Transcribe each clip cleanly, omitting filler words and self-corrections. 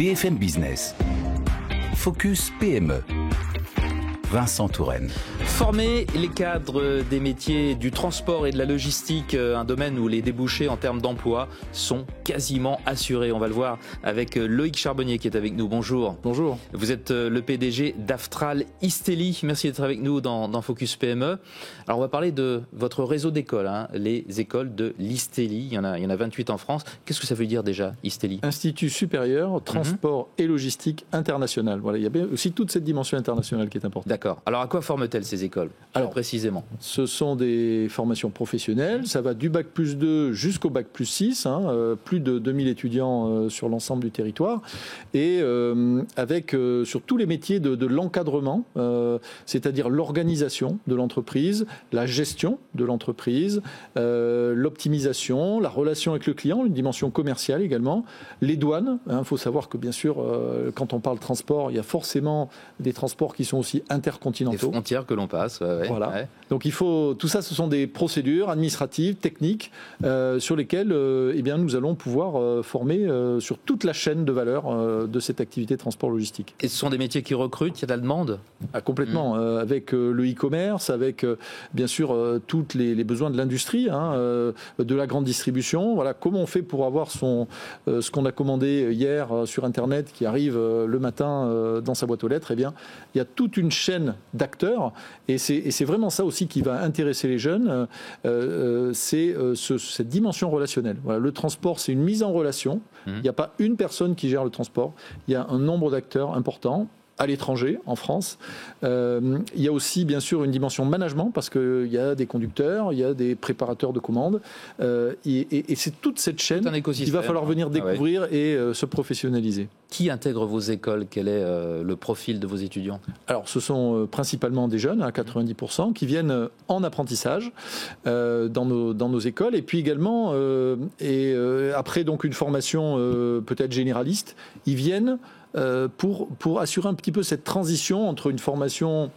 BFM Business. Focus PME. Vincent Touraine. Former les cadres des métiers du transport et de la logistique, un domaine où les débouchés en termes d'emploi sont quasiment assurés. On va le voir avec Loïc Charbonnier qui est avec nous. Bonjour. Bonjour. Vous êtes le PDG d'Aftral Istelli. Merci d'être avec nous dans Focus PME. Alors on va parler de votre réseau d'écoles, les écoles de l'Istelli. Il y en a 28 en France. Qu'est-ce que ça veut dire déjà, Istelli ? Institut supérieur, transport et logistique international. Voilà, il y a bien aussi toute cette dimension internationale qui est importante. D'accord. Alors à quoi forment-elles ces écoles ? Alors précisément. Ce sont des formations professionnelles. Ça va du bac plus 2 jusqu'au bac plus 6. Plus de 2000 étudiants sur l'ensemble du territoire. Et avec sur tous les métiers de l'encadrement, c'est-à-dire l'organisation de l'entreprise, la gestion de l'entreprise, l'optimisation, la relation avec le client, une dimension commerciale également, les douanes. Il faut savoir que bien sûr, quand on parle transport, il y a forcément des transports qui sont aussi intercontinentaux. Des frontières que l'on passe. Voilà. Ouais. Donc tout ça, ce sont des procédures administratives, techniques, sur lesquelles nous allons pouvoir former sur toute la chaîne de valeur de cette activité de transport logistique. Et ce sont des métiers qui recrutent, il y a de la demande ? Complètement, avec le e-commerce, avec bien sûr tous les besoins de l'industrie, de la grande distribution. Voilà, comment on fait pour avoir ce qu'on a commandé hier sur Internet qui arrive le matin dans sa boîte aux lettres. Eh bien, il y a toute une chaîne d'acteurs et c'est vraiment ça aussi qui va intéresser les jeunes, c'est cette dimension relationnelle. Voilà, le transport, c'est une mise en relation. Il n'y a pas une personne qui gère le transport, il y a un nombre d'acteurs importants à l'étranger, en France. Il y a aussi, bien sûr, une dimension management, parce qu'il y a des conducteurs, il y a des préparateurs de commandes, et c'est toute cette chaîne qu'il va falloir venir découvrir et se professionnaliser. Qui intègre vos écoles ? Quel est le profil de vos étudiants ? Alors, ce sont principalement des jeunes, à 90%, qui viennent en apprentissage dans nos écoles, et puis également, après donc une formation peut-être généraliste, ils viennent pour assurer un petit peu cette transition entre une formation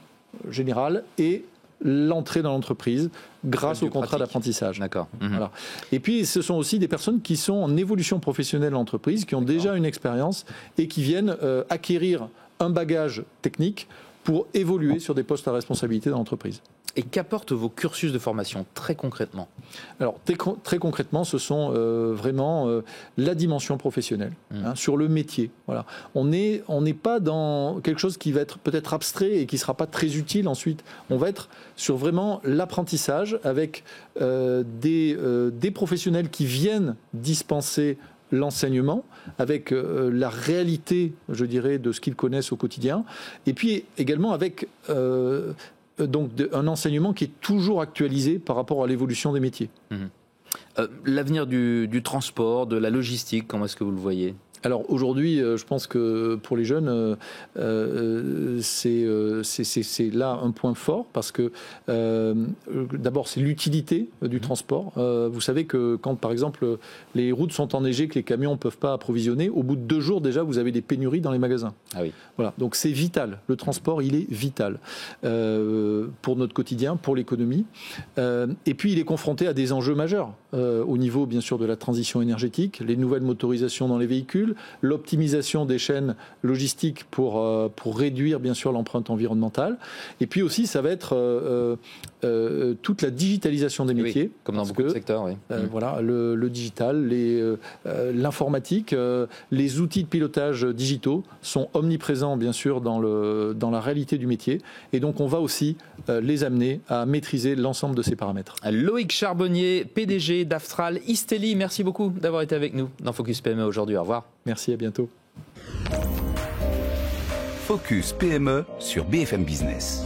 générale et l'entrée dans l'entreprise grâce au contrat d'apprentissage. D'accord. Voilà. Et puis, ce sont aussi des personnes qui sont en évolution professionnelle dans l'entreprise, qui ont déjà une expérience et qui viennent acquérir un bagage technique pour évoluer sur des postes à responsabilité dans l'entreprise. Et qu'apportent vos cursus de formation, très concrètement ? Alors, très concrètement, ce sont vraiment la dimension professionnelle, sur le métier. Voilà. On n'est pas dans quelque chose qui va être peut-être abstrait et qui ne sera pas très utile ensuite. On va être sur vraiment l'apprentissage avec des professionnels qui viennent dispenser l'enseignement avec la réalité, je dirais, de ce qu'ils connaissent au quotidien. Et puis également avec donc un enseignement qui est toujours actualisé par rapport à l'évolution des métiers. L'avenir du transport, de la logistique, comment est-ce que vous le voyez ? Alors aujourd'hui, je pense que pour les jeunes, c'est là un point fort parce que d'abord c'est l'utilité du transport. Vous savez que quand par exemple les routes sont enneigées, que les camions ne peuvent pas approvisionner, au bout de 2 jours déjà vous avez des pénuries dans les magasins. Ah oui. Voilà, donc c'est vital. Le transport, il est vital pour notre quotidien, pour l'économie. Et puis il est confronté à des enjeux majeurs au niveau bien sûr de la transition énergétique, les nouvelles motorisations dans les véhicules, l'optimisation des chaînes logistiques pour réduire bien sûr l'empreinte environnementale. Et puis aussi, ça va être toute la digitalisation des métiers. Oui, comme dans beaucoup de secteurs, oui. Voilà, le digital, l'informatique, les outils de pilotage digitaux sont omniprésents bien sûr dans la réalité du métier. Et donc, on va aussi les amener à maîtriser l'ensemble de ces paramètres. Loïc Charbonnier, PDG d'Aftral Istelli, merci beaucoup d'avoir été avec nous dans Focus PME aujourd'hui. Au revoir. Merci, à bientôt. Focus PME sur BFM Business.